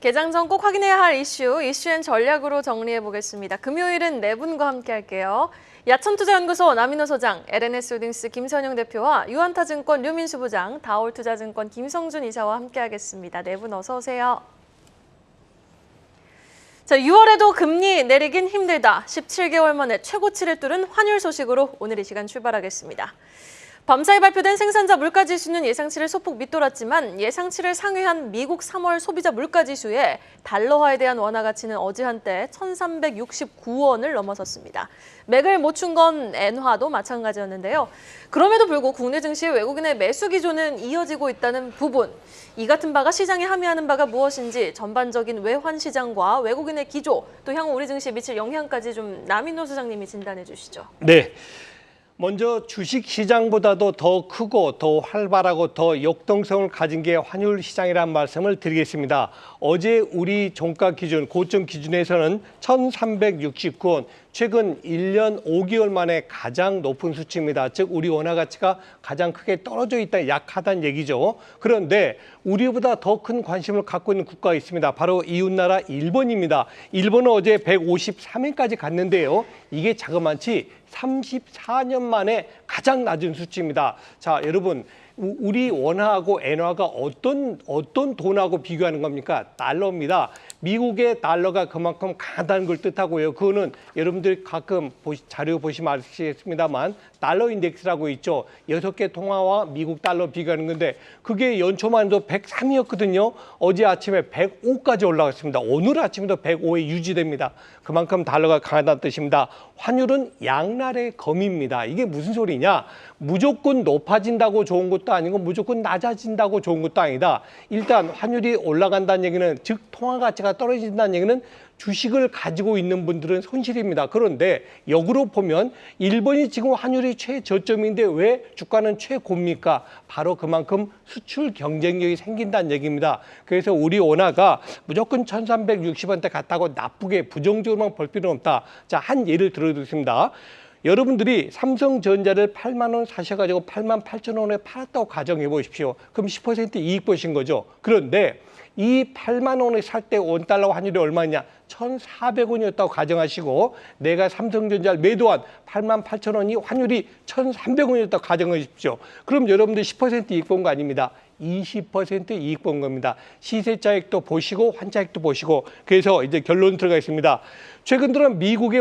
개장 전 꼭 확인해야 할 이슈앤 전략으로 정리해 보겠습니다. 금요일은 네 분과 함께 할게요. 야천투자연구소 남인호 소장, LNS홀딩스 김선영 대표와 유한타증권 류민수 부장, 다올투자증권 김성준 이사와 함께 하겠습니다. 네 분 어서 오세요. 자, 6월에도 금리 내리긴 힘들다. 17개월 만에 최고치를 뚫은 환율 소식으로 오늘 이 시간 출발하겠습니다. 밤사이 발표된 생산자 물가지수는 예상치를 소폭 밑돌았지만 예상치를 상회한 미국 3월 소비자 물가지수에 달러화에 대한 원화 가치는 어제 한때 1,369원을 넘어섰습니다. 맥을 못 춘 건 엔화도 마찬가지였는데요. 그럼에도 불구하고 국내 증시의 외국인의 매수 기조는 이어지고 있다는 부분. 이 같은 바가 시장에 함의하는 바가 무엇인지 전반적인 외환 시장과 외국인의 기조, 또 향후 우리 증시에 미칠 영향까지 좀 남인호 소장님이 진단해 주시죠. 네. 먼저 주식 시장보다도 더 크고 더 활발하고 더 역동성을 가진 게 환율 시장이라는 말씀을 드리겠습니다. 어제 우리 종가 기준, 고점 기준에서는 1,369원, 최근 1년 5개월 만에 가장 높은 수치입니다. 즉 우리 원화 가치가 가장 크게 떨어져 있다, 약하다는 얘기죠. 그런데 우리보다 더 큰 관심을 갖고 있는 국가가 있습니다. 바로 이웃나라 일본입니다. 일본은 어제 153엔까지 갔는데요. 이게 자그마치 34년 만에 가장 낮은 수치입니다. 자, 여러분, 우리 원화하고 엔화가 어떤 돈하고 비교하는 겁니까? 달러입니다. 미국의 달러가 그만큼 강하다는 걸 뜻하고요. 그거는 여러분들이 가끔 자료 보시면 아시겠습니다만 달러 인덱스라고 있죠. 6개 통화와 미국 달러 비교하는 건데 그게 연초만 해도 103이었거든요. 어제 아침에 105까지 올라갔습니다. 오늘 아침에도 105에 유지됩니다. 그만큼 달러가 강하다는 뜻입니다. 환율은 양날의 검입니다. 이게 무슨 소리냐? 무조건 높아진다고 좋은 것도 아니고 무조건 낮아진다고 좋은 것도 아니다. 일단 환율이 올라간다는 얘기는, 즉 통화 가치가 떨어진다는 얘기는 주식을 가지고 있는 분들은 손실입니다. 그런데 역으로 보면 일본이 지금 환율이 최저점인데 왜 주가는 최고입니까? 바로 그만큼 수출 경쟁력이 생긴다는 얘기입니다. 그래서 우리 원화가 무조건 1,360원대 갔다고 나쁘게 부정적으로만 볼 필요는 없다. 자, 한 예를 들어드리겠습니다. 여러분들이 삼성전자를 8만 원 사셔가지고 8만 8천 원에 팔았다고 가정해 보십시오. 그럼 10% 이익 보신 거죠. 그런데 이 8만 원에 살 때 원달러 환율이 얼마냐? 1,400원이었다고 가정하시고 내가 삼성전자를 매도한 8만 8천 원이 환율이 1,300원이었다고 가정하십시오. 그럼 여러분들 10% 이익 본 거 아닙니다. 20% 이익 본 겁니다. 시세차익도 보시고 환차익도 보시고. 그래서 이제 결론 들어가겠습니다. 최근 들어 미국의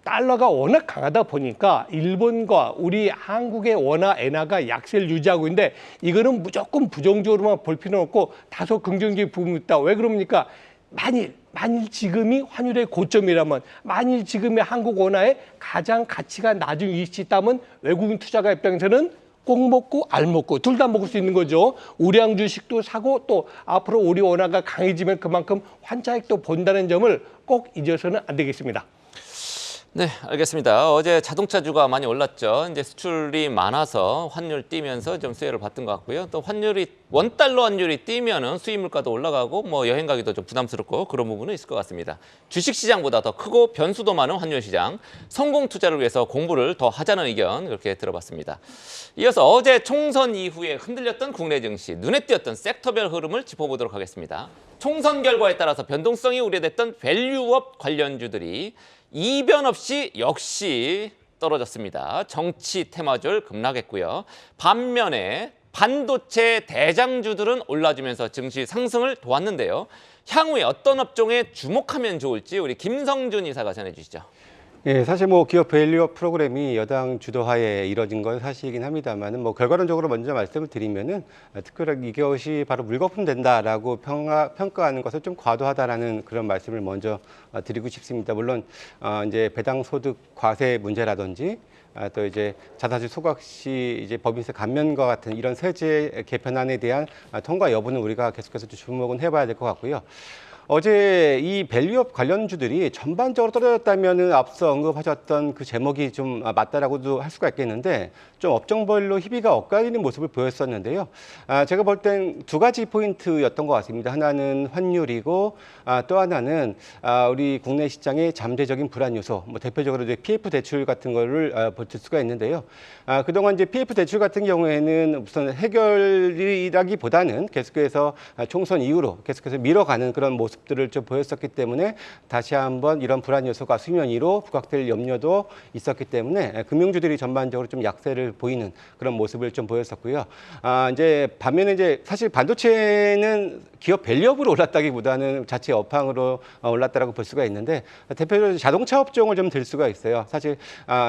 달러가 워낙 강하다 보니까 일본과 우리 한국의 원화, 엔화가 약세를 유지하고 있는데 이거는 무조건 부정적으로만 볼 필요는 없고 다소 긍정적인 부분이 있다. 왜 그럽니까? 만일 지금이 환율의 고점이라면, 만일 지금의 한국 원화의 가장 가치가 낮은 위치에 있다면 외국인 투자가 입장에서는 꼭 먹고 알 먹고 둘 다 먹을 수 있는 거죠. 우량 주식도 사고 또 앞으로 우리 원화가 강해지면 그만큼 환차익도 본다는 점을 꼭 잊어서는 안 되겠습니다. 네, 알겠습니다. 어제 자동차주가 많이 올랐죠. 이제 수출이 많아서 환율 뛰면서 좀 수혜를 받던 것 같고요. 또 원달러 환율이 뛰면은 수입 물가도 올라가고 뭐 여행 가기도 좀 부담스럽고 그런 부분은 있을 것 같습니다. 주식 시장보다 더 크고 변수도 많은 환율 시장, 성공 투자를 위해서 공부를 더 하자는 의견 그렇게 들어봤습니다. 이어서 어제 총선 이후에 흔들렸던 국내 증시, 눈에 띄었던 섹터별 흐름을 짚어보도록 하겠습니다. 총선 결과에 따라서 변동성이 우려됐던 밸류업 관련주들이 이변 없이 역시 떨어졌습니다. 정치 테마주를 급락했고요. 반면에 반도체 대장주들은 올라주면서 증시 상승을 도왔는데요. 향후에 어떤 업종에 주목하면 좋을지 우리 김성준 이사가 전해주시죠. 예, 사실 뭐 기업 밸류업 프로그램이 여당 주도하에 이뤄진 건 사실이긴 합니다만은 뭐 결과론적으로 먼저 말씀을 드리면은 특별히 이것이 바로 물거품 된다라고 평가하는 것은 좀 과도하다라는 그런 말씀을 먼저 드리고 싶습니다. 물론 이제 배당 소득 과세 문제라든지 또 이제 자사주 소각 시 이제 법인세 감면과 같은 이런 세제 개편안에 대한 통과 여부는 우리가 계속해서 주목은 해봐야 될 것 같고요. 어제 이 밸류업 관련주들이 전반적으로 떨어졌다면은 앞서 언급하셨던 그 제목이 좀 맞다라고도 할 수가 있겠는데 좀 업종별로 희비가 엇갈리는 모습을 보였었는데요. 제가 볼 땐 두 가지 포인트였던 것 같습니다. 하나는 환율이고 또 하나는 우리 국내 시장의 잠재적인 불안 요소, 뭐 대표적으로 이제 PF 대출 같은 거를 볼 수가 있는데요. 그동안 이제 PF 대출 같은 경우에는 우선 해결이라기보다는 계속해서 총선 이후로 계속해서 밀어가는 그런 모습들을 좀 보였었기 때문에 다시 한번 이런 불안 요소가 수면 위로 부각될 염려도 있었기 때문에 금융주들이 전반적으로 좀 약세를 보이는 그런 모습을 좀 보였었고요. 이제 반면에 이제 사실 반도체는 기업 밸류업으로 올랐다기보다는 자체 업황으로 올랐다라고 볼 수가 있는데 대표적으로 자동차 업종을 좀 들 수가 있어요. 사실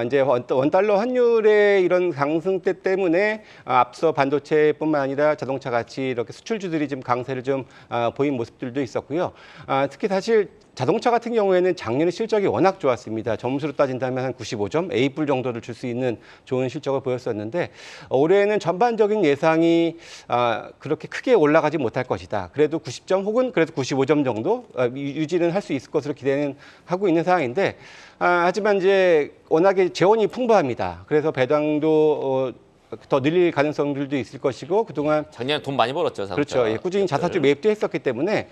이제 원달러 환율의 이런 상승세 때문에 앞서 반도체뿐만 아니라 자동차 같이 이렇게 수출주들이 좀 강세를 좀 보인 모습들도 있었고요. 특히 사실 자동차 같은 경우에는 작년에 실적이 워낙 좋았습니다. 점수로 따진다면 한 95점, A+ 정도를 줄 수 있는 좋은 실적을 보였었는데 올해는 전반적인 예상이 그렇게 크게 올라가지 못할 것이다. 그래도 90점 혹은 그래도 95점 정도 유지는 할 수 있을 것으로 기대는 하고 있는 상황인데 하지만 이제 워낙에 재원이 풍부합니다. 그래서 배당도 더 늘릴 가능성들도 있을 것이고 그동안 작년에 돈 많이 벌었죠. 그렇죠. 예, 꾸준히 자사주 매입도 했었기 때문에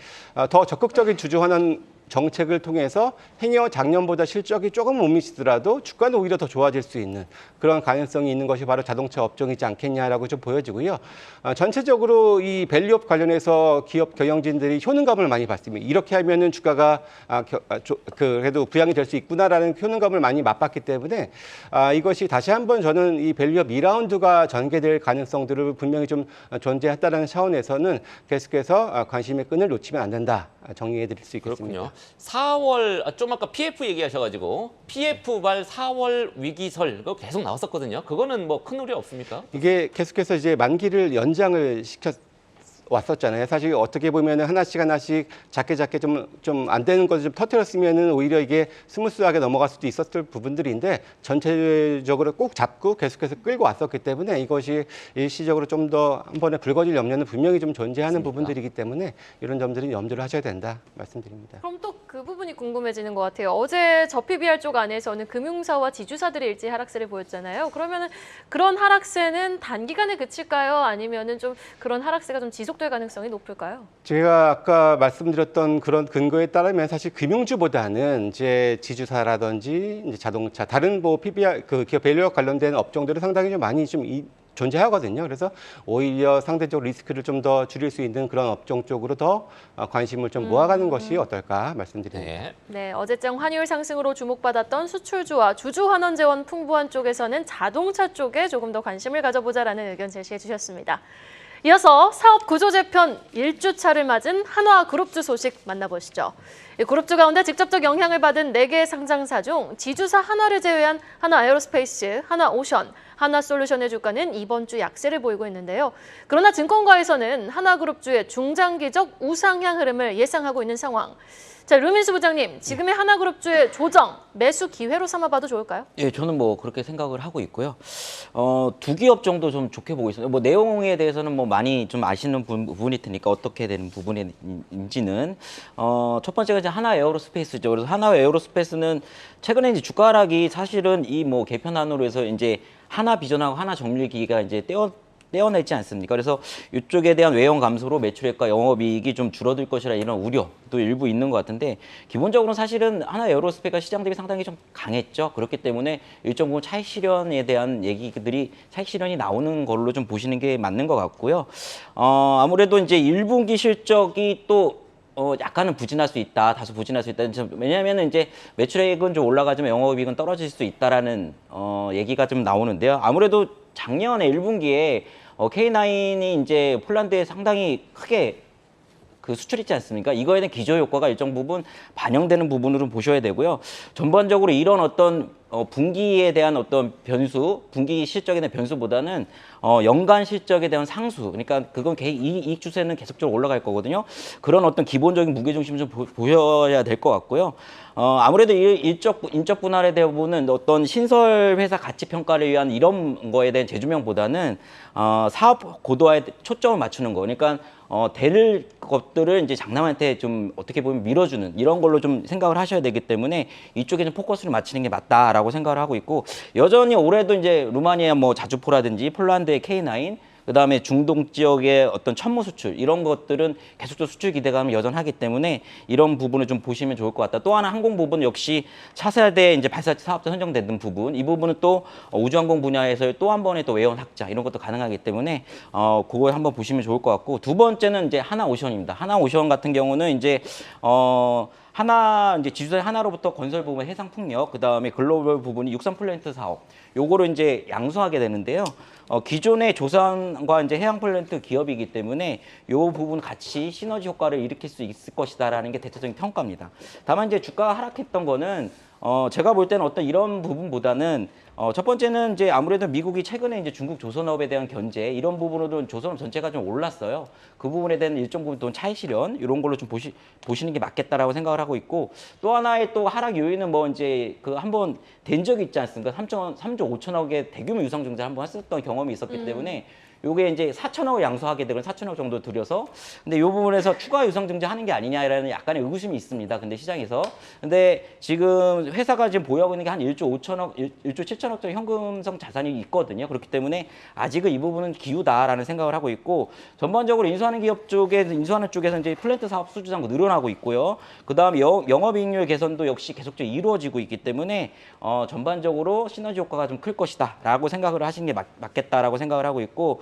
더 적극적인 주주 환원 정책을 통해서 행여 작년보다 실적이 조금 못 미치더라도 주가는 오히려 더 좋아질 수 있는 그런 가능성이 있는 것이 바로 자동차 업종이지 않겠냐라고 좀 보여지고요. 전체적으로 이 밸류업 관련해서 기업 경영진들이 효능감을 많이 받습니다. 이렇게 하면은 주가가 그래도 부양이 될 수 있구나라는 효능감을 많이 맛봤기 때문에 이것이 다시 한번 저는 이 밸류업 2라운드가 전개될 가능성들을 분명히 좀 존재했다는 차원에서는 계속해서 관심의 끈을 놓치면 안 된다. 정리해 드릴 수 있겠습니다. 그렇군요. 4월 좀 아까 PF 얘기하셔가지고 PF발 4월 위기설 그거 계속 나왔었거든요. 그거는 뭐 큰 우려 없습니까? 이게 계속해서 이제 만기를 연장을 왔었잖아요. 사실 어떻게 보면 하나씩 작게 좀 안 되는 것을 좀 터뜨렸으면은 오히려 이게 스무스하게 넘어갈 수도 있었을 부분들인데 전체적으로 꼭 잡고 계속해서 끌고 왔었기 때문에 이것이 일시적으로 좀 더 한 번에 불거질 염려는 분명히 좀 존재하는 맞습니다. 부분들이기 때문에 이런 점들은 염두를 하셔야 된다 말씀드립니다. 그럼 또 그 부분이 궁금해지는 것 같아요. 어제 저 PBR 쪽 안에서는 금융사와 지주사들이 일제 하락세를 보였잖아요. 그러면은 그런 하락세는 단기간에 그칠까요? 아니면은 좀 그런 하락세가 좀 지속될 가능성이 높을까요? 제가 아까 말씀드렸던 그런 근거에 따르면 사실 금융주보다는 이제 지주사라든지 이제 자동차 다른 뭐 PBR 그 기업 밸류업 관련된 업종들은 상당히 좀 많이 좀 존재하거든요. 그래서 오히려 상대적으로 리스크를 좀 더 줄일 수 있는 그런 업종 쪽으로 더 관심을 좀 모아가는 것이 어떨까 말씀드립니다. 네. 네, 어제장 환율 상승으로 주목받았던 수출주와 주주 환원 재원 풍부한 쪽에서는 자동차 쪽에 조금 더 관심을 가져보자라는 의견 제시해 주셨습니다. 이어서 사업 구조 재편 1주차를 맞은 한화그룹주 소식 만나보시죠. 이 그룹주 가운데 직접적 영향을 받은 4개 상장사 중 지주사 한화를 제외한 한화에어로스페이스, 한화오션, 한화솔루션의 주가는 이번 주 약세를 보이고 있는데요. 그러나 증권가에서는 한화그룹주의 중장기적 우상향 흐름을 예상하고 있는 상황. 자, 류민수 부장님, 지금의 한화그룹주의 조정, 매수 기회로 삼아봐도 좋을까요? 예, 저는 뭐 그렇게 생각을 하고 있고요. 두 기업 정도 좀 좋게 보고 있습니다. 뭐 내용에 대해서는 뭐 많이 좀 아시는 부분이 테니까 어떻게 되는 부분인지는 첫 번째가 이제 하나에어로스페이스죠. 그래서 하나에어로스페이스는 최근에 이제 주가 하락이 사실은 이 뭐 개편안으로 해서 이제 하나비전하고 하나정밀기가 이제 떼어냈지 않습니까? 그래서 이쪽에 대한 외형 감소로 매출액과 영업이익이 좀 줄어들 것이라 이런 우려도 일부 있는 것 같은데 기본적으로 사실은 하나에어로스페이스가 시장 대비 상당히 좀 강했죠. 그렇기 때문에 일정 부분 차익 실현에 대한 얘기들이 차익 실현이 나오는 걸로 좀 보시는 게 맞는 것 같고요. 아무래도 이제 1분기 실적이 또 약간은 부진할 수 있다, 다소 부진할 수 있다. 왜냐하면 이제 매출액은 좀 올라가지만 영업이익은 떨어질 수 있다라는 얘기가 좀 나오는데요. 아무래도 작년에 1분기에 K9이 이제 폴란드에 상당히 크게 그 수출했지 않습니까? 이거에 대한 기저 효과가 일정 부분 반영되는 부분으로 보셔야 되고요. 전반적으로 이런 어떤 분기에 대한 어떤 변수, 분기 실적에 대한 변수보다는 연간 실적에 대한 상수, 그러니까 그건 이익 추세는 계속적으로 올라갈 거거든요. 그런 어떤 기본적인 무게중심을 좀 보셔야 될 것 같고요. 아무래도 인적 분할에 대한 어떤 신설 회사 가치 평가를 위한 이런 거에 대한 재조명보다는 사업 고도화에 초점을 맞추는 거. 그러니까 될 것들을 이제 장남한테 좀 어떻게 보면 밀어주는 이런 걸로 좀 생각을 하셔야 되기 때문에 이쪽에 좀 포커스를 맞추는 게 맞다라고 생각을 하고 있고, 여전히 올해도 이제 루마니아 뭐 자주포라든지 폴란드의 K9, 그다음에 중동 지역의 어떤 천무 수출 이런 것들은 계속적으로 수출 기대감이 여전하기 때문에 이런 부분을 좀 보시면 좋을 것 같다. 또 하나 항공 부분 역시 차세대 이제 발사체 사업자 선정되는 부분, 이 부분은 또 우주항공 분야에서 또 한 번의 또 외연 확장 이런 것도 가능하기 때문에 그거 한번 보시면 좋을 것 같고, 두 번째는 이제 하나오션입니다. 하나오션 같은 경우는 이제 이제 지주사의 하나로부터 건설 부분 해상 풍력, 그 다음에 글로벌 부분이 육상 플랜트 사업, 요거를 이제 양수하게 되는데요. 기존의 조선과 이제 해양 플랜트 기업이기 때문에 요 부분 같이 시너지 효과를 일으킬 수 있을 것이다라는 게 대체적인 평가입니다. 다만 이제 주가가 하락했던 거는 제가 볼 때는 어떤 이런 부분보다는 첫 번째는 이제 아무래도 미국이 최근에 이제 중국 조선업에 대한 견제 이런 부분으로는 조선업 전체가 좀 올랐어요. 그 부분에 대한 일정 부분 또 차익 실현 이런 걸로 좀 보시는 게 맞겠다라고 생각을 하고 있고, 또 하나의 또 하락 요인은 뭐 이제 그 한번 된 적이 있지 않습니까? 3조 5천억의 대규모 유상증자 한번 했었던 경험이 있었기 때문에 요게 이제 4천억을 양수하게 되면 4천억 정도 들여서, 근데 이 부분에서 추가 유상증자 하는 게 아니냐라는 약간의 의구심이 있습니다. 근데 시장에서. 근데 지금 회사가 지금 보유하고 있는 게 한 1조 7천억 정도 현금성 자산이 있거든요. 그렇기 때문에 아직은 이 부분은 기우다라는 생각을 하고 있고, 전반적으로 인수하는 쪽에서 이제 플랜트 사업 수주상도 늘어나고 있고요. 그다음 영업이익률 개선도 역시 계속적으로 이루어지고 있기 때문에 전반적으로 시너지 효과가 좀 클 것이다라고 생각을 하시는 게 맞겠다라고 생각을 하고 있고,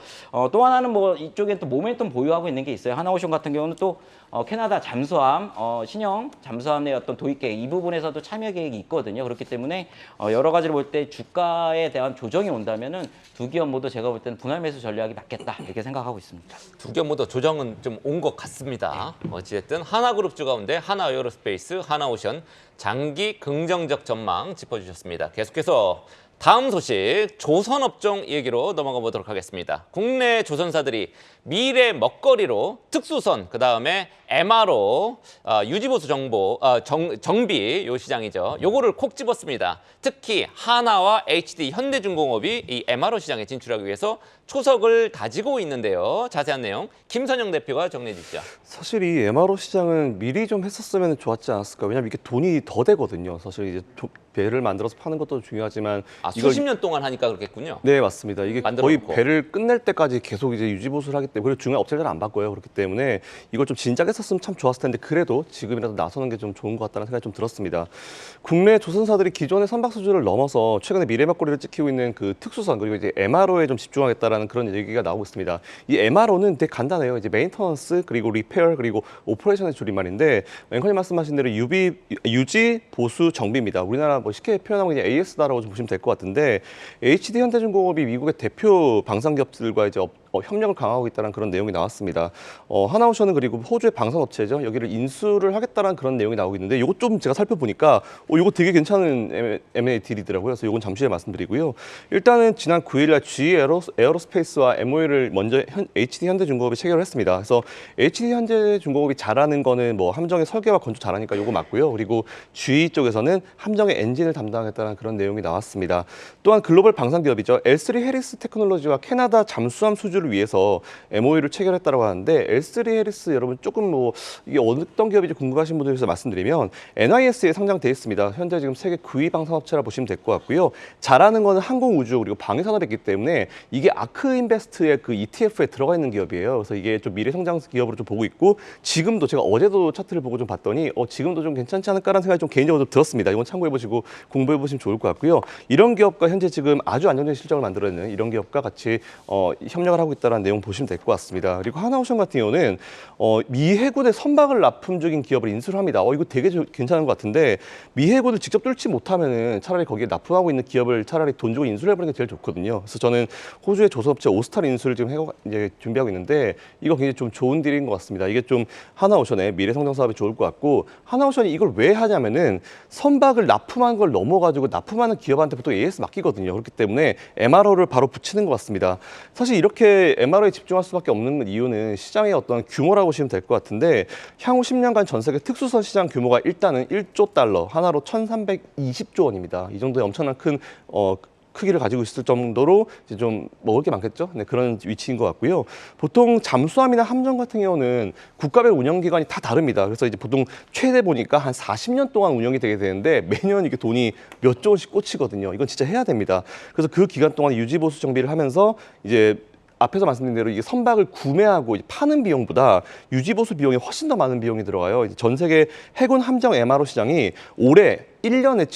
또 하나는 뭐 이쪽에 또 모멘텀 보유하고 있는 게 있어요. 하나오션 같은 경우는 또 캐나다 잠수함, 신형 잠수함의 어떤 도입 계획 이 부분에서도 참여 계획이 있거든요. 그렇기 때문에 여러 가지를 볼 때 주가에 대한 조정이 온다면은 두 기업 모두 제가 볼 때는 분할 매수 전략이 맞겠다 이렇게 생각하고 있습니다. 두 기업 모두 조정은 좀 온 것 같습니다. 어찌됐든 하나그룹주 가운데 하나에어로스페이스, 하나오션 장기 긍정적 전망 짚어주셨습니다. 계속해서 다음 소식 조선업종 얘기로 넘어가 보도록 하겠습니다. 국내 조선사들이 미래 먹거리로 특수선, 그다음에 MRO, 유지보수 정비 요 시장이죠. 요거를 콕 집었습니다. 특히 하나와 HD, 현대중공업이 이 MRO 시장에 진출하기 위해서 초석을 다지고 있는데요. 자세한 내용 김선영 대표가 정리해 주시죠. 사실 이 MRO 시장은 미리 좀 했었으면 좋았지 않았을까. 왜냐면 이게 돈이 더 되거든요. 사실 이제 배를 만들어서 파는 것도 중요하지만 수십 년 동안 하니까 그렇겠군요. 네, 맞습니다. 이게 거의 놓고. 배를 끝낼 때까지 계속 이제 유지보수를 하기 때문에, 그리고 중요한 업체를 잘 안 바꿔요. 그렇기 때문에 이걸 좀 진작에 했었으면 참 좋았을 텐데, 그래도 지금이라도 나서는 게 좀 좋은 것 같다는 생각이 좀 들었습니다. 국내 조선사들이 기존의 선박 수주를 넘어서 최근에 미래 먹거리를 찍히고 있는 그 특수선, 그리고 이제 MRO에 좀 집중하겠다라는 그런 얘기가 나오고 있습니다. 이 MRO는 되게 간단해요. 이제 메인터넌스, 그리고 리페어, 그리고 오퍼레이션의 줄임말인데, 앵커님 말씀하신 대로 유지, 보수, 정비입니다. 우리나라 뭐 쉽게 표현하면 그냥 AS다라고 좀 보시면 될 것 같은데, HD 현대중공업이 미국의 대표 방산기업들과 이제 협력을 강화하고 있다는 그런 내용이 나왔습니다. 하나오션은 그리고 호주의 방산업체죠. 여기를 인수를 하겠다는 그런 내용이 나오고 있는데, 이것 좀 제가 살펴보니까 이거 되게 괜찮은 M&A 딜이더라고요. 그래서 이건 잠시 후에 말씀드리고요. 일단은 지난 9일날 GE 에어로스페이스와 MOU를 먼저 HD 현대중공업이 체결을 했습니다. 그래서 HD 현대중공업이 잘하는 거는 뭐 함정의 설계와 건조 잘하니까 이거 맞고요. 그리고 GE 쪽에서는 함정의 엔진을 담당하겠다는 그런 내용이 나왔습니다. 또한 글로벌 방산기업이죠. L3 해리스 테크놀로지와 캐나다 잠수함 수주를 위해서 MOU를 체결했다고 하는데, L3 해리스 여러분 조금 뭐 이게 어떤 기업인지 궁금하신 분들 위해서 말씀드리면 NIS에 상장돼 있습니다. 현재 지금 세계 9위 방산업체라 보시면 될 것 같고요. 잘하는 거는 항공우주 그리고 방위산업이기 때문에 이게 아크인베스트의 그 ETF에 들어가 있는 기업이에요. 그래서 이게 좀 미래 성장 기업으로 좀 보고 있고, 지금도 제가 어제도 차트를 보고 좀 봤더니 지금도 좀 괜찮지 않을까라는 생각이 좀 개인적으로 좀 들었습니다. 이건 참고해 보시고 공부해 보시면 좋을 것 같고요. 이런 기업과 현재 지금 아주 안정적인 실적을 만들어내는 이런 기업과 같이 협력을 하고 준비하고 있다는 내용 보시면 될 것 같습니다. 그리고 하나오션 같은 경우는 미 해군의 선박을 납품 중인 기업을 인수를 합니다. 이거 되게 괜찮은 것 같은데 미 해군을 직접 뚫지 못하면은 차라리 거기에 납품하고 있는 기업을 차라리 돈 주고 인수를 해버리는 게 제일 좋거든요. 그래서 저는 호주의 조선업체 오스탈 인수를 지금 이제 준비하고 있는데 이거 굉장히 좀 좋은 딜인 것 같습니다. 이게 좀 하나오션의 미래 성장 사업에 좋을 것 같고 하나오션이 이걸 왜 하냐면은 선박을 납품한 걸 넘어가지고 납품하는 기업한테 보통 AS 맡기거든요. 그렇기 때문에 MRO를 바로 붙이는 것 같습니다. 사실 이렇게 MRO에 집중할 수밖에 없는 이유는 시장의 어떤 규모라고 보시면 될 것 같은데 향후 10년간 전 세계 특수선 시장 규모가 일단은 1조 달러, 하나로 1,320조 원입니다. 이 정도의 엄청난 큰 크기를 가지고 있을 정도로 이제 좀 먹을 게 많겠죠. 네, 그런 위치인 것 같고요. 보통 잠수함이나 함정 같은 경우는 국가별 운영기간이 다 다릅니다. 그래서 이제 보통 최대 보니까 한 40년 동안 운영이 되게 되는데 매년 이게 돈이 몇 조 원씩 꽂히거든요. 이건 진짜 해야 됩니다. 그래서 그 기간 동안 유지보수 정비를 하면서 이제 앞에서 말씀드린 대로 이게 선박을 구매하고 파는 비용보다 유지보수 비용이 훨씬 더 많은 비용이 들어가요. 전 세계 해군 함정 MRO 시장이 올해 1년에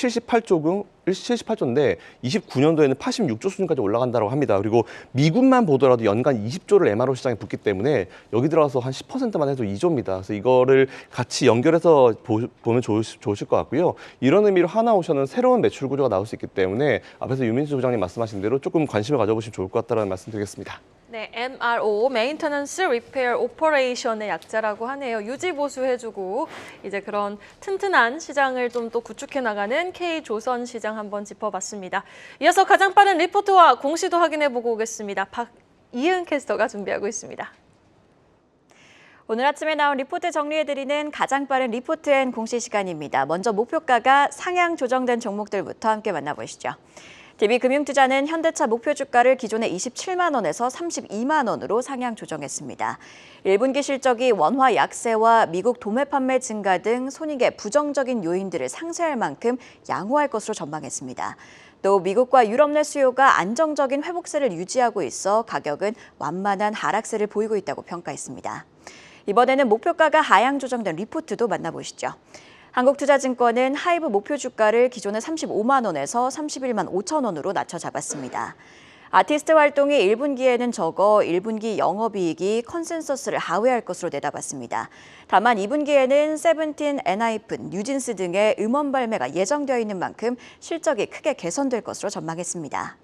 78조인데 29년도에는 86조 수준까지 올라간다고 합니다. 그리고 미국만 보더라도 연간 20조를 MRO 시장에 붓기 때문에 여기 들어가서 한 10%만 해도 2조입니다. 그래서 이거를 같이 연결해서 보면 좋으실 것 같고요. 이런 의미로 하나오션은 새로운 매출 구조가 나올 수 있기 때문에 앞에서 유민수 부장님 말씀하신 대로 조금 관심을 가져보시면 좋을 것 같다는 말씀 드리겠습니다. 네, MRO, Maintenance, Repair, Operation의 약자라고 하네요. 유지 보수해주고 이제 그런 튼튼한 시장을 좀 또 구축해 나가는 K조선 시장 한번 짚어봤습니다. 이어서 가장 빠른 리포트와 공시도 확인해보고 오겠습니다. 박이은 캐스터가 준비하고 있습니다. 오늘 아침에 나온 리포트 정리해드리는 가장 빠른 리포트 앤 공시 시간입니다. 먼저 목표가가 상향 조정된 종목들부터 함께 만나보시죠. DB금융투자는 현대차 목표 주가를 기존의 27만 원에서 32만 원으로 상향 조정했습니다. 1분기 실적이 원화 약세와 미국 도매 판매 증가 등 손익의 부정적인 요인들을 상쇄할 만큼 양호할 것으로 전망했습니다. 또 미국과 유럽 내 수요가 안정적인 회복세를 유지하고 있어 가격은 완만한 하락세를 보이고 있다고 평가했습니다. 이번에는 목표가가 하향 조정된 리포트도 만나보시죠. 한국투자증권은 하이브 목표 주가를 기존의 35만 원에서 31만 5천 원으로 낮춰 잡았습니다. 아티스트 활동이 1분기에는 적어 1분기 영업이익이 컨센서스를 하회할 것으로 내다봤습니다. 다만 2분기에는 세븐틴, 엔하이픈, 뉴진스 등의 음원 발매가 예정되어 있는 만큼 실적이 크게 개선될 것으로 전망했습니다.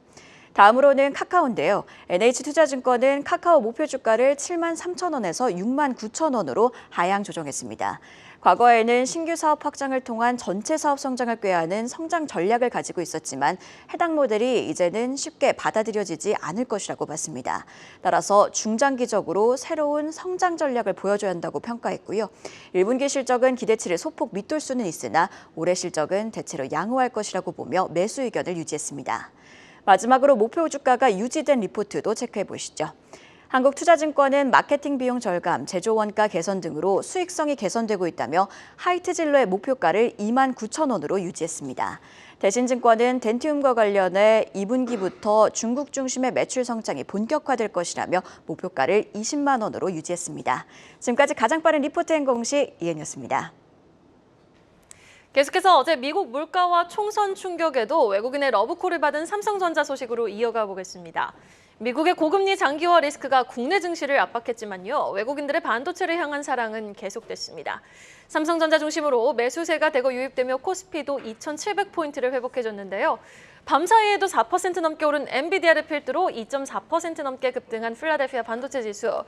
다음으로는 카카오인데요. NH투자증권은 카카오 목표 주가를 7만 3천 원에서 6만 9천 원으로 하향 조정했습니다. 과거에는 신규 사업 확장을 통한 전체 사업 성장을 꾀하는 성장 전략을 가지고 있었지만 해당 모델이 이제는 쉽게 받아들여지지 않을 것이라고 봤습니다. 따라서 중장기적으로 새로운 성장 전략을 보여줘야 한다고 평가했고요. 1분기 실적은 기대치를 소폭 밑돌 수는 있으나 올해 실적은 대체로 양호할 것이라고 보며 매수 의견을 유지했습니다. 마지막으로 목표 주가가 유지된 리포트도 체크해 보시죠. 한국투자증권은 마케팅 비용 절감, 제조 원가 개선 등으로 수익성이 개선되고 있다며 하이트진로의 목표가를 2만 9천 원으로 유지했습니다. 대신증권은 덴티움과 관련해 2분기부터 중국 중심의 매출 성장이 본격화될 것이라며 목표가를 20만 원으로 유지했습니다. 지금까지 가장 빠른 리포트 앤 공시 이은이었습니다. 계속해서 어제 미국 물가와 총선 충격에도 외국인의 러브콜을 받은 삼성전자 소식으로 이어가 보겠습니다. 미국의 고금리 장기화 리스크가 국내 증시를 압박했지만요. 외국인들의 반도체를 향한 사랑은 계속됐습니다. 삼성전자 중심으로 매수세가 대거 유입되며 코스피도 2,700포인트를 회복해줬는데요. 밤사이에도 4% 넘게 오른 엔비디아를 필두로 2.4% 넘게 급등한 필라델피아 반도체 지수.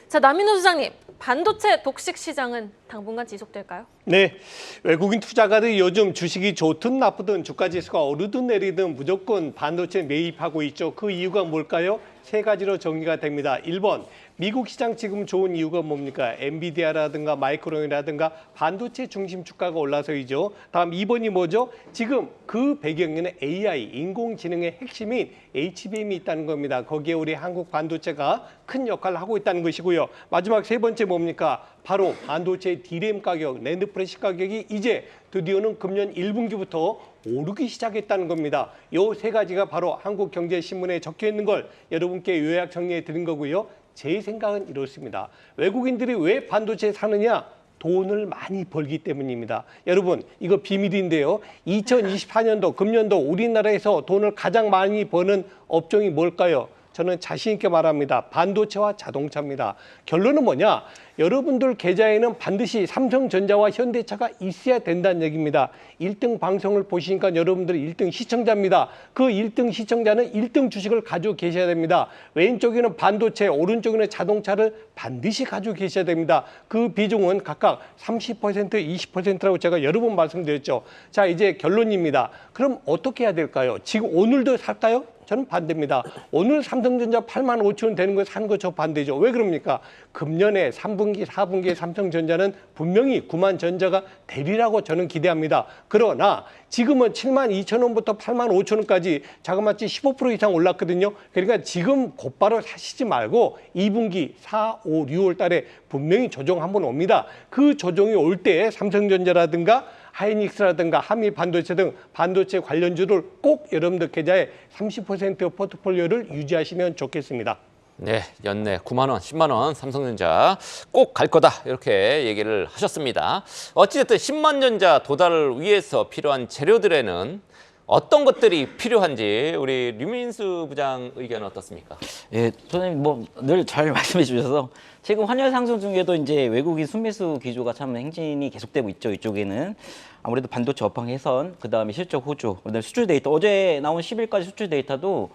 자, 남인호 소장님, 반도체 독식 시장은 당분간 지속될까요? 네, 외국인 투자가들이 요즘 주식이 좋든 나쁘든 주가 지수가 오르든 내리든 무조건 반도체 매입하고 있죠. 그 이유가 뭘까요? 세 가지로 정리가 됩니다. 1번, 미국 시장 지금 좋은 이유가 뭡니까? 엔비디아라든가 마이크론이라든가 반도체 중심 주가가 올라서이죠. 다음 2번이 뭐죠? 지금 그 배경에는 AI, 인공지능의 핵심인 HBM이 있다는 겁니다. 거기에 우리 한국 반도체가 큰 역할을 하고 있다는 것이고요. 마지막 세 번째 뭡니까? 바로 반도체 D램 가격, 낸드 프레시 가격이 이제 드디어는 금년 1분기부터 오르기 시작했다는 겁니다. 이 세 가지가 바로 한국경제신문에 적혀 있는 걸 여러분께 요약 정리해 드린 거고요. 제 생각은 이렇습니다. 외국인들이 왜 반도체 사느냐? 돈을 많이 벌기 때문입니다. 여러분, 이거 비밀인데요. 2024년도, 금년도 우리나라에서 돈을 가장 많이 버는 업종이 뭘까요? 저는 자신 있게 말합니다. 반도체와 자동차입니다. 결론은 뭐냐? 여러분들 계좌에는 반드시 삼성전자와 현대차가 있어야 된다는 얘기입니다. 1등 방송을 보시니까 여러분들이 1등 시청자입니다. 그 1등 시청자는 1등 주식을 가지고 계셔야 됩니다. 왼쪽에는 반도체, 오른쪽에는 자동차를 반드시 가지고 계셔야 됩니다. 그 비중은 각각 30%, 20%라고 제가 여러 번 말씀드렸죠. 자, 이제 결론입니다. 그럼 어떻게 해야 될까요? 지금 오늘도 살까요? 저는 반대입니다. 오늘 삼성전자 85,000원 되는 거 사는 거 저 반대죠. 왜 그럽니까? 금년에 3분기, 4분기에 삼성전자는 분명히 9만전자가 되리라고 저는 기대합니다. 그러나 지금은 72,000원부터 85,000원까지 자그마치 15% 이상 올랐거든요. 그러니까 지금 곧바로 사시지 말고 2분기, 4, 5, 6월 달에 분명히 조정 한번 옵니다. 그 조정이 올 때 삼성전자라든가 하이닉스라든가 한미 반도체 등 반도체 관련주를 꼭 여러분들 계좌에 30% 포트폴리오를 유지하시면 좋겠습니다. 네, 연내 9만 원, 10만 원 삼성전자 꼭 갈 거다 이렇게 얘기를 하셨습니다. 어찌됐든 10만 전자 도달을 위해서 필요한 재료들에는 어떤 것들이 필요한지 우리 류민수 부장 의견은 어떻습니까? 예, 선생님 뭐 늘 잘 말씀해 주셔서 최근 환율 상승 중에도 이제 외국인 순매수 기조가 참 행진이 계속되고 있죠. 이쪽에는 아무래도 반도체 업황 개선, 그다음에 실적 호조, 그다음에 수출 데이터 어제 나온 10일까지 수출 데이터도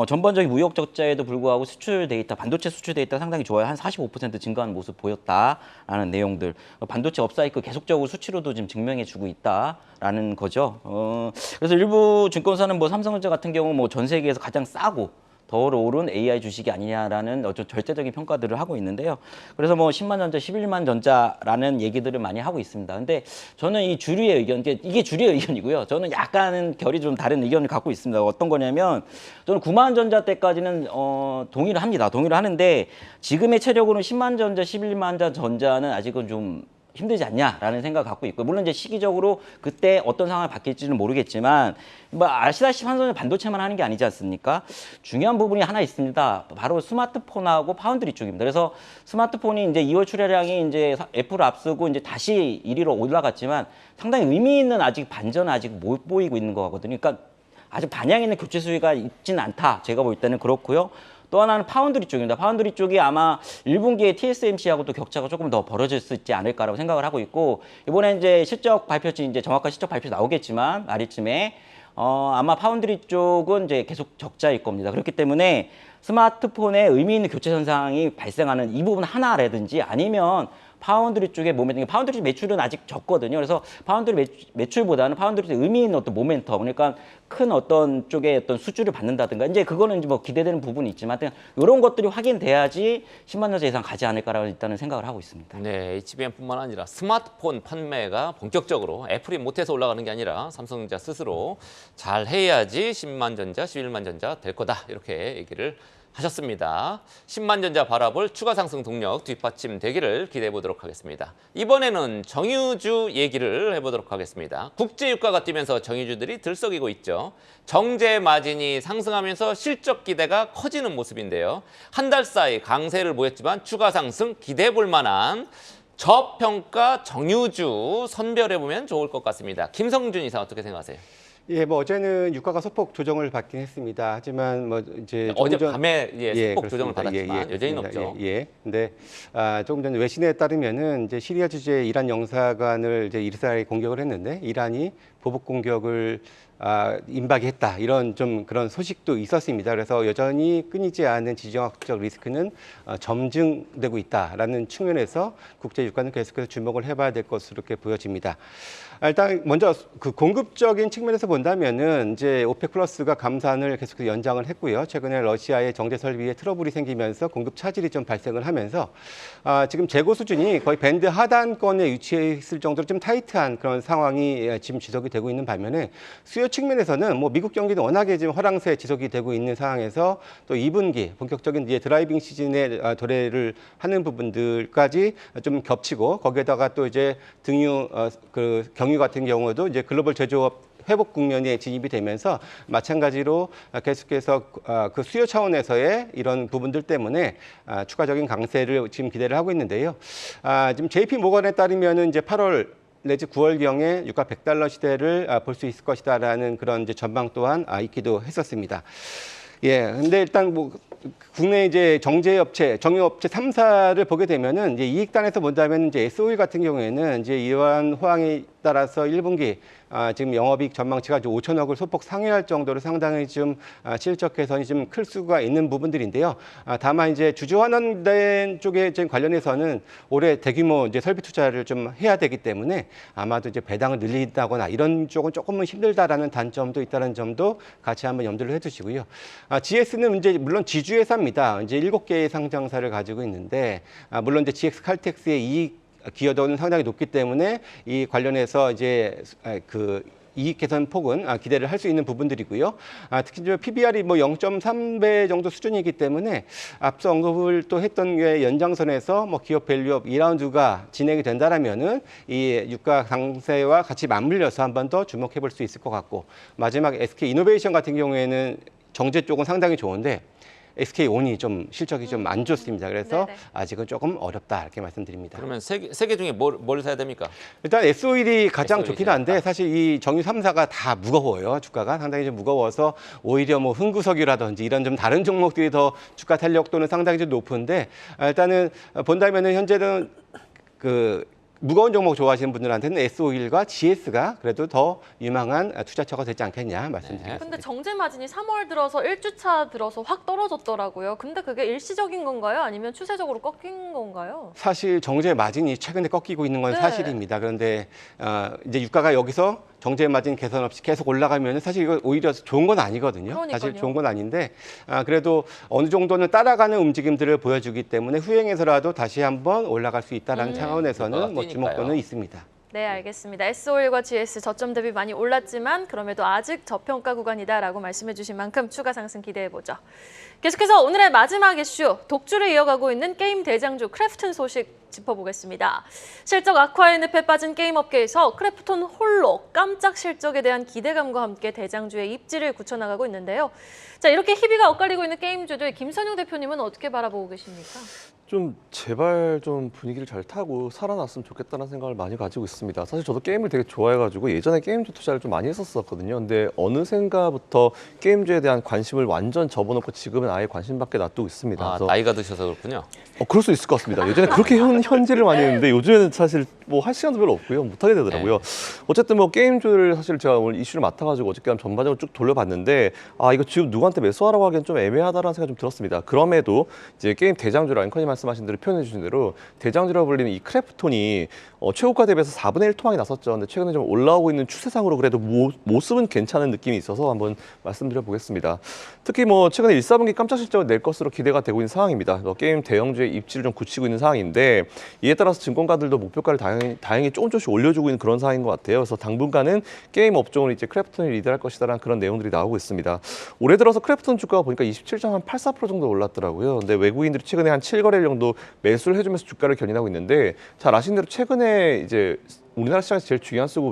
전반적인 무역 적자에도 불구하고 수출 데이터, 반도체 수출 데이터가 상당히 좋아요. 한 45% 증가하는 모습 보였다라는 내용들. 반도체 업사이클 계속적으로 수치로도 지금 증명해주고 있다라는 거죠. 그래서 일부 증권사는 뭐 삼성전자 같은 경우 뭐 전 세계에서 가장 싸고 더 오른 AI 주식이 아니냐라는 어떤 절대적인 평가들을 하고 있는데요. 그래서 뭐 10만 전자, 11만 전자라는 얘기들을 많이 하고 있습니다. 근데 저는 이 주류의 의견, 이게 주류의 의견이고요. 저는 약간은 결이 좀 다른 의견을 갖고 있습니다. 어떤 거냐면 저는 9만 전자 때까지는 동의를 합니다. 동의를 하는데 지금의 체력으로는 10만 전자, 11만 전자는 아직은 좀 힘들지 않냐라는 생각을 갖고 있고, 물론 이제 시기적으로 그때 어떤 상황이 바뀔지는 모르겠지만 뭐 아시다시피 삼성전자 반도체만 하는 게 아니지 않습니까? 중요한 부분이 하나 있습니다. 바로 스마트폰하고 파운드리 쪽입니다. 그래서 스마트폰이 이제 2월 출하량이 이제 애플을 앞서고 이제 다시 1위로 올라갔지만 상당히 의미 있는 아직 반전은 아직 못 보이고 있는 거거든요. 그러니까 아직 반향 있는 교체 수위가 있지는 않다. 제가 볼 때는 그렇고요. 또 하나는 파운드리 쪽입니다. 파운드리 쪽이 아마 1분기에 TSMC하고도 격차가 조금 더 벌어질 수 있지 않을까라고 생각을 하고 있고, 이번에 이제 실적 발표치 이제 정확한 실적 발표 나오겠지만 말일쯤에 아마 파운드리 쪽은 이제 계속 적자일 겁니다. 그렇기 때문에 스마트폰에 의미 있는 교체 현상이 발생하는 이 부분 하나라든지 아니면 파운드리 쪽의 모멘텀, 파운드리 매출은 아직 적거든요. 그래서 파운드리 매출보다는 파운드리 의미 있는 어떤 모멘텀, 그러니까 큰 어떤 쪽에 어떤 수주를 받는다든가, 이제 그거는 이제 뭐 기대되는 부분이 있지만 이런 것들이 확인돼야지 10만 전자 이상 가지 않을까라고 일단은 생각을 하고 있습니다. 네, HBM뿐만 아니라 스마트폰 판매가 본격적으로 애플이 못해서 올라가는 게 아니라 삼성전자 스스로 잘 해야지 10만 전자, 11만 전자 될 거다 이렇게 얘기를 하셨습니다. 10만 전자 바라볼 추가 상승 동력 뒷받침되기를 기대해 보도록 하겠습니다. 이번에는 정유주 얘기를 해보도록 하겠습니다. 국제유가가 뛰면서 정유주들이 들썩이고 있죠. 정제 마진이 상승하면서 실적 기대가 커지는 모습인데요. 한 달 사이 강세를 보였지만 추가 상승 기대해 볼 만한 저평가 정유주 선별해보면 좋을 것 같습니다. 김성준 이사 어떻게 생각하세요? 예, 뭐 어제는 유가가 소폭 조정을 받긴 했습니다. 하지만 뭐 이제 어제 밤에 소폭 조정을 그렇습니다. 받았지만 여전히 높죠. 근데 조금 전 외신에 따르면은 이제 시리아 주재 이란 영사관을 이제 이스라엘이 공격을 했는데 이란이 보복 공격을 임박했다, 이런 좀 그런 소식도 있었습니다. 그래서 여전히 끊이지 않은 지정학적 리스크는 점증되고 있다라는 측면에서 국제 유가는 계속해서 주목을 해봐야 될 것으로 이렇게 보여집니다. 일단 먼저 그 공급적인 측면에서 본다면은 이제 오펙 플러스가 감산을 계속해서 연장을 했고요. 최근에 러시아의 정제 설비에 트러블이 생기면서 공급 차질이 좀 발생을 하면서 지금 재고 수준이 거의 밴드 하단권에 위치해 있을 정도로 좀 타이트한 그런 상황이 지금 지속이 되고 있는 반면에 수요 측면에서는 뭐 미국 경기도 워낙에 지금 허랑세 지속이 되고 있는 상황에서 또 2분기 본격적인 이제 드라이빙 시즌에 도래를 하는 부분들까지 좀 겹치고, 거기에다가 또 이제 등유 그 경유 같은 경우도 이제 글로벌 제조업 회복 국면에 진입이 되면서 마찬가지로 계속해서 그 수요 차원에서의 이런 부분들 때문에 추가적인 강세를 지금 기대를 하고 있는데요. 지금 JP 모건에 따르면은 이제 8월 내지 9월경에 유가 100달러 시대를 볼 수 있을 것이다라는 그런 이제 전망 또한 있기도 했었습니다. 예, 근데 일단 뭐 국내 이제 정제업체, 정유업체 3사를 보게 되면은 이제 이익단에서 본다면 이제 S-오일 같은 경우에는 이제 이러한 호황에 따라서 1분기 지금 영업이익 전망치가 5천억을 소폭 상회할 정도로 상당히 좀 실적 개선이 좀 클 수가 있는 부분들인데요. 다만 이제 주주환원된 쪽에 지금 관련해서는 올해 대규모 이제 설비 투자를 좀 해야 되기 때문에 아마도 이제 배당을 늘린다거나 이런 쪽은 조금은 힘들다라는 단점도 있다는 점도 같이 한번 염두를 해두시고요. GS는 이제 물론 지주회사입니다. 이제 7개의 상장사를 가지고 있는데 물론 이제 GX 칼텍스의 이익 기여도는 상당히 높기 때문에 이 관련해서 이제 그 이익 개선 폭은 기대를 할 수 있는 부분들이고요. 특히 이제 PBR이 뭐 0.3배 정도 수준이기 때문에 앞서 언급을 또 했던 게 연장선에서 뭐 기업 밸류업 2라운드가 진행이 된다라면은 이 유가 강세와 같이 맞물려서 한 번 더 주목해 볼 수 있을 것 같고, 마지막 SK 이노베이션 같은 경우에는 정제 쪽은 상당히 좋은데 SK온이 좀 실적이 좀 안 좋습니다. 그래서 네네. 아직은 조금 어렵다 이렇게 말씀드립니다. 그러면 세 개 중에 뭘 사야 됩니까? 일단 S-오일이 가장 S-오일이 좋긴 한데 사실 이 정유 3사가 다 무거워요. 주가가 상당히 좀 무거워서 오히려 뭐 흥구석유라든지 이런 좀 다른 종목들이 더 주가 탄력도는 상당히 좀 높은데 일단은 본다면은 현재는 그 무거운 종목 좋아하시는 분들한테는 S-오일과 GS가 그래도 더 유망한 투자처가 되지 않겠냐 말씀드리겠습니다. 근데 정제 마진이 3월 들어서 1주차 들어서 확 떨어졌더라고요. 근데 그게 일시적인 건가요? 아니면 추세적으로 꺾인 건가요? 사실 정제 마진이 최근에 꺾이고 있는 건 네. 사실입니다. 그런데 이제 유가가 여기서 정제 마진 개선 없이 계속 올라가면 사실 이거 오히려 좋은 건 아니거든요. 그러니까요. 사실 좋은 건 아닌데 그래도 어느 정도는 따라가는 움직임들을 보여주기 때문에 후행해서라도 다시 한번 올라갈 수 있다는 차원에서는 뭐 뛰니까요. 주목도는 있습니다. 네, 알겠습니다. S-오일과 GS 저점 대비 많이 올랐지만 그럼에도 아직 저평가 구간이다라고 말씀해 주신 만큼 추가 상승 기대해보죠. 계속해서 오늘의 마지막 이슈, 독주를 이어가고 있는 게임 대장주 크래프톤 소식 짚어보겠습니다. 실적 악화의 늪에 빠진 게임 업계에서 크래프톤 홀로 깜짝 실적에 대한 기대감과 함께 대장주의 입지를 굳혀나가고 있는데요. 자, 이렇게 희비가 엇갈리고 있는 게임주들 김선용 대표님은 어떻게 바라보고 계십니까? 좀 제발 좀 분위기를 잘 타고 살아났으면 좋겠다는 생각을 많이 가지고 있습니다. 사실 저도 게임을 되게 좋아해가지고 예전에 게임주 투자를 좀 많이 했었거든요. 근데 어느샌가부터 게임주에 대한 관심을 완전 접어놓고 지금은 아예 관심 밖에 놔두고 있습니다. 아, 그래서 나이가 드셔서 그렇군요. 그럴 수 있을 것 같습니다. 예전에 그렇게 현질을 많이 했는데 요즘에는 사실 뭐 할 시간도 별로 없고요. 못하게 되더라고요. 어쨌든 뭐 게임주를 사실 제가 오늘 이슈를 맡아가지고 어저께 전반적으로 쭉 돌려봤는데 이거 지금 누구한테 매수하라고 하기엔 좀 애매하다라는 생각이 좀 들었습니다. 그럼에도 이제 게임 대장주라 앵커님 말씀하신 대로 표현해 주신 대로 대장주라고 불리는 이 크래프톤이 최고가 대비해서 4분의 1 토막이 났었죠. 근데 최근에 좀 올라오고 있는 추세상으로 그래도 모습은 괜찮은 느낌이 있어서 한번 말씀드려 보겠습니다. 특히 뭐 최근에 1, 4분기 깜짝 실적을 낼 것으로 기대가 되고 있는 상황입니다. 게임 대형주의 입지를 좀 굳히고 있는 상황인데 이에 따라서 증권가들도 목표가를 다행히 조금씩 올려주고 있는 그런 상황인 것 같아요. 그래서 당분간은 게임 업종을 이제 크래프톤이 리드할 것이다라는 그런 내용들이 나오고 있습니다. 올해 들어서 크래프톤 주가가 보니까 27.84% 정도 올랐더라고요. 근데 외국인들이 최근에 한 7거래일 정도 매수를 해주면서 주가를 견인하고 있는데 잘 아시는 대로 최근에 이제 우리나라 시장에서 제일 중요한 수가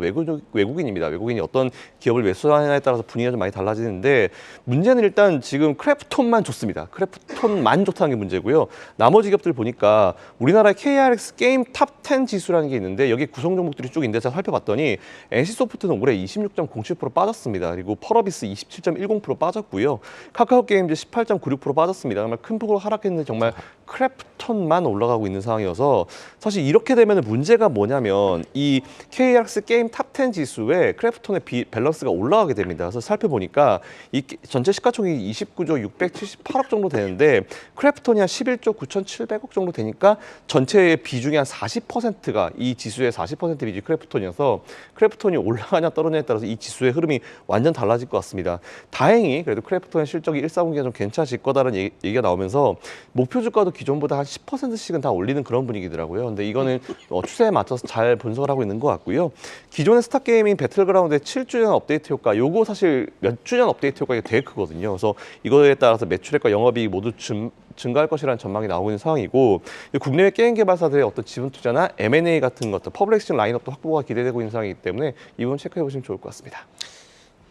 외국인입니다. 외국인이 어떤 기업을 매수하느냐에 따라서 분위기가 좀 많이 달라지는데 문제는 일단 지금 크래프톤만 좋습니다. 크래프톤만 좋다는 게 문제고요. 나머지 기업들 보니까 우리나라의 KRX 게임 탑 10 지수라는 게 있는데 여기 구성 종목들이 쭉 있는데 제가 살펴봤더니 NC소프트는 올해 26.07% 빠졌습니다. 그리고 펄어비스 27.10% 빠졌고요. 카카오게임즈 18.96% 빠졌습니다. 정말 큰 폭으로 하락했는데 정말 크래프톤만 올라가고 있는 상황이어서 사실 이렇게 되면 문제가 뭐냐면 이 KRX 게임 탑 10 지수에 크래프톤의 밸런스가 올라가게 됩니다. 그래서 살펴보니까 이 전체 시가총액이 29조 678억 정도 되는데 크래프톤이 한 11조 9,700억 정도 되니까 전체의 비중이 한 40%가 이 지수의 40% 비중이 크래프톤이어서 크래프톤이 올라가냐 떨어지냐에 따라서 이 지수의 흐름이 완전 달라질 것 같습니다. 다행히 그래도 크래프톤의 실적이 1사분기가 좀 괜찮아질 거다라는 얘기가 나오면서 목표 주가도 기존보다 한 10%씩은 다 올리는 그런 분위기더라고요. 근데 이거는 추세에 맞춰서 잘 분석을 하고 있는 것 같고요. 기존의 스타 게이밍 배틀그라운드의 7주년 업데이트 효과, 요거 사실 몇 주년 업데이트 효과가 되게 크거든요. 그래서 이거에 따라서 매출액과 영업이익 모두 증가할 것이라는 전망이 나오고 있는 상황이고 국내외 게임 개발사들의 어떤 지분 투자나 M&A 같은 것들, 퍼블릭 라인업도 확보가 기대되고 있는 상황이기 때문에 이 부분 체크해 보시면 좋을 것 같습니다.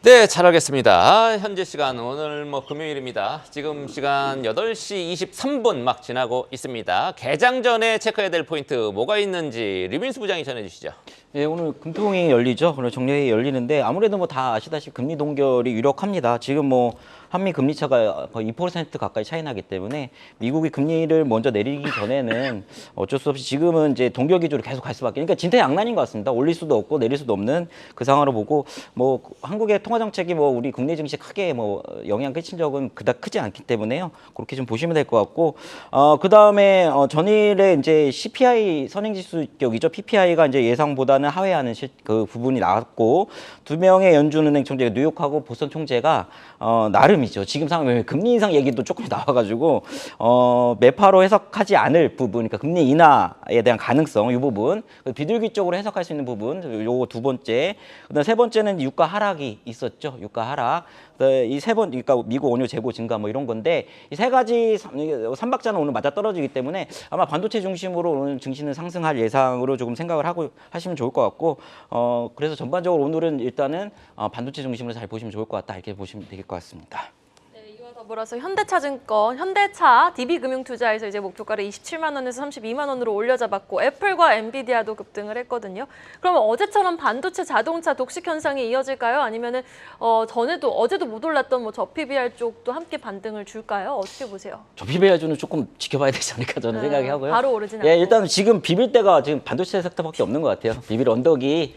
네, 잘 알겠습니다. 현재 시간 오늘 금요일입니다. 지금 시간 8시 23분 막 지나고 있습니다. 개장 전에 체크해야 될 포인트 뭐가 있는지 류민수 부장이 전해주시죠. 예, 오늘 금통이 열리죠. 오늘 정례회의 열리는데 아무래도 뭐 다 아시다시피 금리 동결이 유력합니다. 지금 뭐 한미 금리 차가 거의 2% 가까이 차이 나기 때문에 미국이 금리를 먼저 내리기 전에는 어쩔 수 없이 지금은 이제 동결 기조로 계속 갈 수밖에. 그러니까 진퇴양난인 것 같습니다. 올릴 수도 없고 내릴 수도 없는 그 상황으로 보고 뭐 한국의 통화 정책이 뭐 우리 국내 증시에 크게 뭐 영향 끼친 적은 그닥 크지 않기 때문에요. 그렇게 좀 보시면 될 것 같고 그다음에 전일에 이제 CPI 선행지수격이죠. PPI가 이제 예상보다는 하회하는 그 부분이 나왔고 2명의 연준은행 총재가 뉴욕하고 보스턴 총재가 나름이죠. 지금 상황에 금리 인상 얘기도 조금 나와가지고 매파로 해석하지 않을 부분, 그러니까 금리 인하에 대한 가능성 이 부분, 비둘기적으로 해석할 수 있는 부분, 요거 두 번째. 그다음 세 번째는 유가 하락이 있었죠. 유가 하락. 이 세 번, 그러니까 미국 원유 재고 증가 뭐 이런 건데 이 세 가지 삼박자는 오늘 맞아 떨어지기 때문에 아마 반도체 중심으로 오늘 증시는 상승할 예상으로 조금 생각을 하고 하시면 좋을 것 같고 그래서 전반적으로 오늘은 일단은 반도체 중심으로 잘 보시면 좋을 것 같다 이렇게 보시면 될 것 같습니다. 이와 더불어서 현대차증권, 현대차 DB금융투자에서 이제 목표가를 27만 원에서 32만 원으로 올려잡았고 애플과 엔비디아도 급등을 했거든요. 그러면 어제처럼 반도체, 자동차 독식 현상이 이어질까요? 아니면은 어제도 못 올랐던 뭐 저PBR 쪽도 함께 반등을 줄까요? 어떻게 보세요? 저 PBR주는 조금 지켜봐야 되지 않을까 저는 생각이 하고요. 바로 오르진 않고. 예, 일단 지금 비빌 때가 지금 반도체 섹터밖에 없는 것 같아요. 비빌 언덕이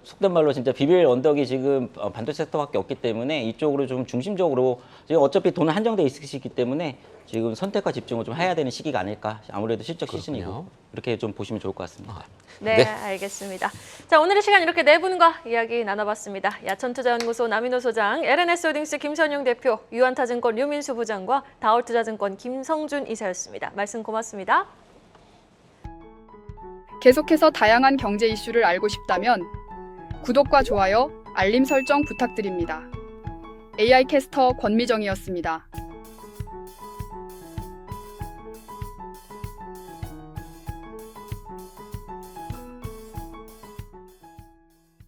속된 말로 진짜 비빌 언덕이 지금 반도체 섹터밖에 없기 때문에 이쪽으로 좀 중심적으로 지금 어차피 돈은 한정돼 있으시기 때문에 지금 선택과 집중을 좀 해야 되는 시기가 아닐까. 아무래도 실적 시즌이고 이렇게 좀 보시면 좋을 것 같습니다. 네, 네. 알겠습니다. 자, 오늘의 시간 이렇게 네 분과 이야기 나눠봤습니다. 야천투자연구소 남인호 소장, LNS홀딩스 김선용 대표, 유한타증권 류민수 부장과 다올투자증권 김성준 이사였습니다. 말씀 고맙습니다. 계속해서 다양한 경제 이슈를 알고 싶다면 구독과 좋아요, 알림 설정 부탁드립니다. AI 캐스터 권미정이었습니다.